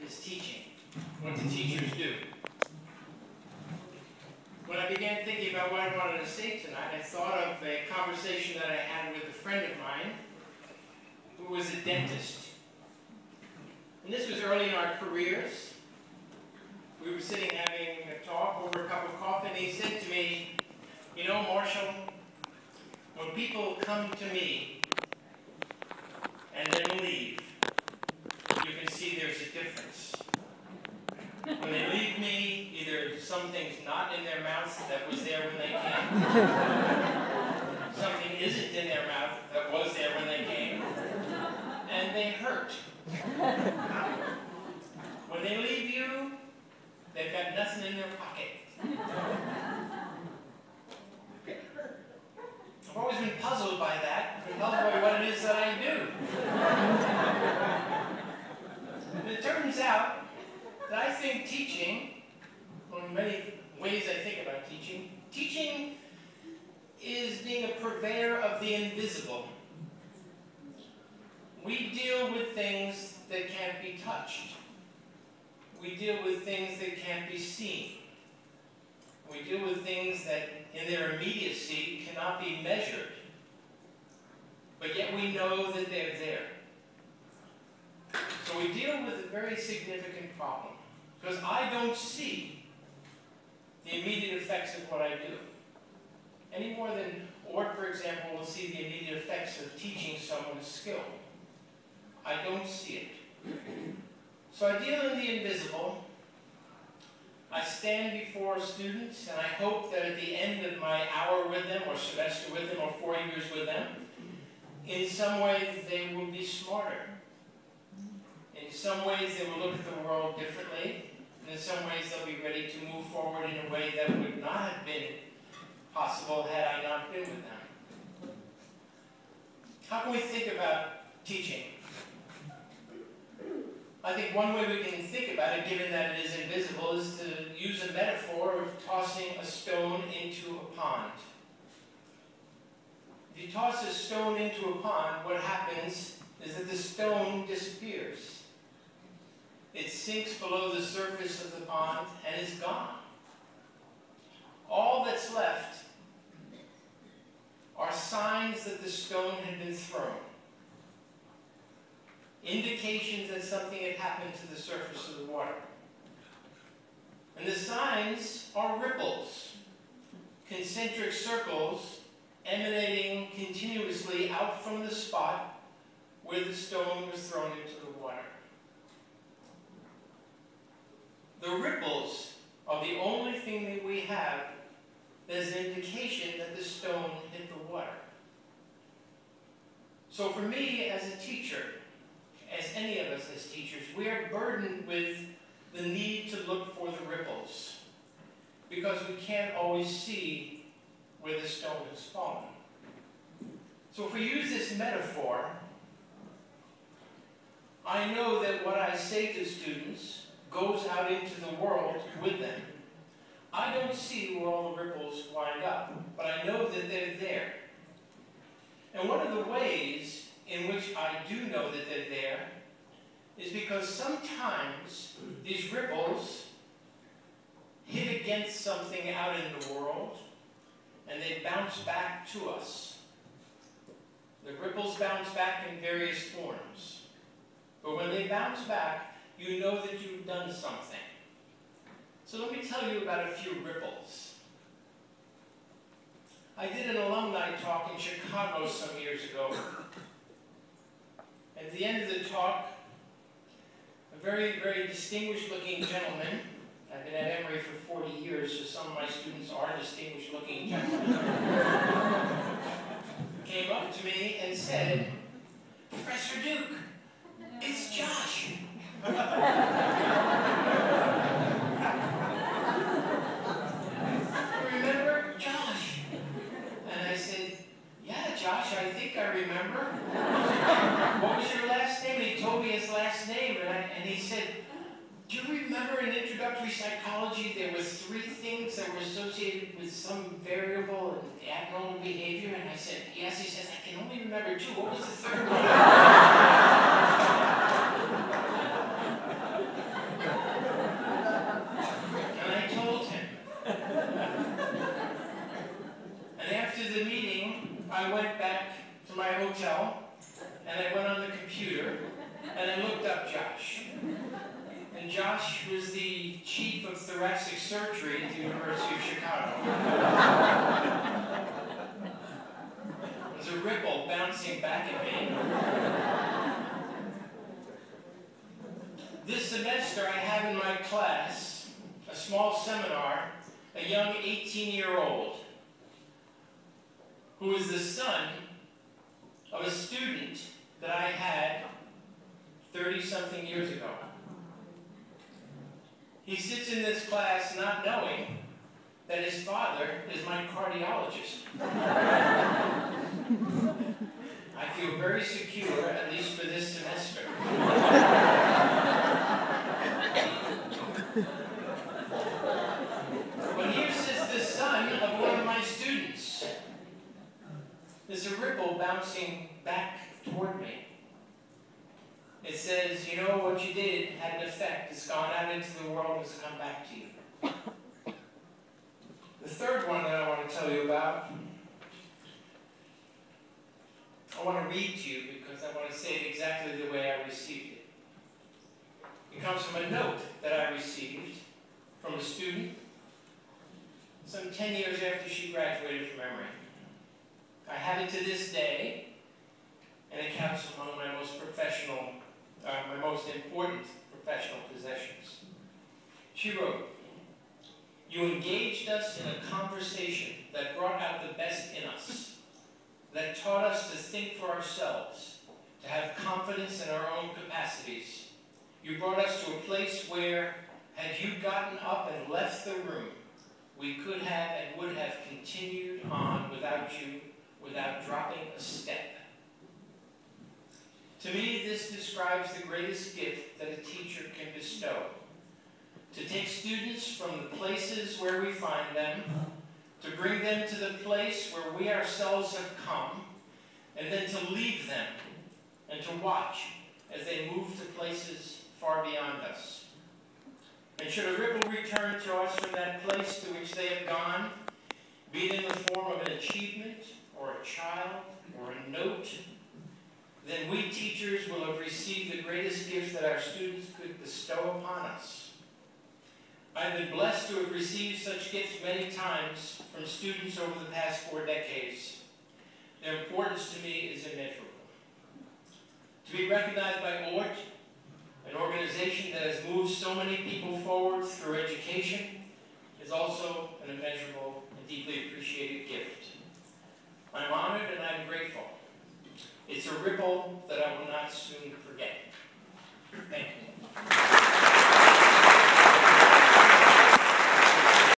is teaching. What do teachers do? When I began thinking about what I wanted to say tonight, I thought of a conversation that I had with a friend of mine who was a dentist. And this was early in our careers. We were sitting having a talk over a cup of coffee, and he said to me, "You know, Marshall, when people come to me and then leave, you can see there's a difference. When they leave me, either something's not in their mouth that was there when they came, something isn't in their mouth that was there when they came, and they hurt. When they leave you, they've got nothing in their pocket." I've always been puzzled by that, and puzzled by what it is that I do. And it turns out that I think teaching, well, in many ways I think about teaching, teaching is being a purveyor of the invisible. We deal with things that can't be touched. We deal with things that can't be seen. We deal with things that in their immediacy cannot be measured. But yet we know that they're there. So we deal with a very significant problem, because I don't see the immediate effects of what I do. Any more than ORT, for example, will see the immediate effects of teaching someone a skill. I don't see it. So I deal in the invisible. I stand before students, and I hope that at the end of my hour with them, or semester with them, or 4 years with them, in some ways they will be smarter. In some ways they will look at the world differently. And in some ways they'll be ready to move forward in a way that would not have been possible had I not been with them. How can we think about teaching? I think one way we can think about it, given that it is invisible, is to use a metaphor of tossing a stone into a pond. If you toss a stone into a pond, what happens is that the stone disappears. It sinks below the surface of the pond and is gone. All that's left are signs that the stone had been thrown. Indications that something had happened to the surface of the water. And the signs are ripples, concentric circles emanating continuously out from the spot where the stone was thrown into the water. The ripples are the only thing that we have as an indication that the stone hit the water. So for me as a teacher, as any of us as teachers, we are burdened with the need to look for the ripples, because we can't always see where the stone has fallen. So if we use this metaphor, I know that what I say to students goes out into the world with them. I don't see where all the ripples wind up, but I know that they're there. And one of the ways in which I do know that they're there is because sometimes these ripples hit against something out in the world and they bounce back to us. The ripples bounce back in various forms. But when they bounce back, you know that you've done something. So let me tell you about a few ripples. I did an alumni talk in Chicago some years ago. At the end of the talk, a very, very distinguished-looking gentleman, I've been at Emory for 40 years, so some of my students are distinguished-looking gentlemen, came up to me and said, "Professor Duke, it's Josh." "Remember Josh?" And I said, "Yeah, Josh, I think I remember." "What was your last name?" And he told me his last name, and he said, "Do you remember in introductory psychology there were 3 things that were associated with some variable and abnormal behavior?" And I said, "Yes." He says, "I can only remember 2. What was the 3rd one?" Josh was the chief of thoracic surgery at the University of Chicago. There's a ripple bouncing back at me. This semester I have in my class a small seminar, a young 18-year-old who is the son of a student that I had 30-something years ago. He sits in this class not knowing that his father is my cardiologist. I feel very secure, at least for this semester. But here sits the son of one of my students. There's a ripple bouncing back toward me. It says, you know, what you did had an effect. It's gone out into the world, it's come back to you. The third one that I want to tell you about, I want to read to you because I want to say it exactly the way I received it. It comes from a note that I received from a student some 10 years after she graduated from Emory. I have it to this day, and it counts among my most important professional possessions. She wrote, "You engaged us in a conversation that brought out the best in us, that taught us to think for ourselves, to have confidence in our own capacities. You brought us to a place where, had you gotten up and left the room, we could have and would have continued on without you, without dropping a step." To me, this describes the greatest gift that a teacher can bestow. To take students from the places where we find them, to bring them to the place where we ourselves have come, and then to leave them and to watch as they move to places far beyond us. And should a ripple return to us from that place to which they have gone, be it in the form of an achievement, or a child, or a note, then we teachers will have received the greatest gift that our students could bestow upon us. I've been blessed to have received such gifts many times from students over the past 4 decades. Their importance to me is immeasurable. To be recognized by ORT, an organization that has moved so many people forward through education, is also an immeasurable and deeply appreciated gift. I'm honored and I'm grateful. It's a ripple that I will not soon forget. Thank you.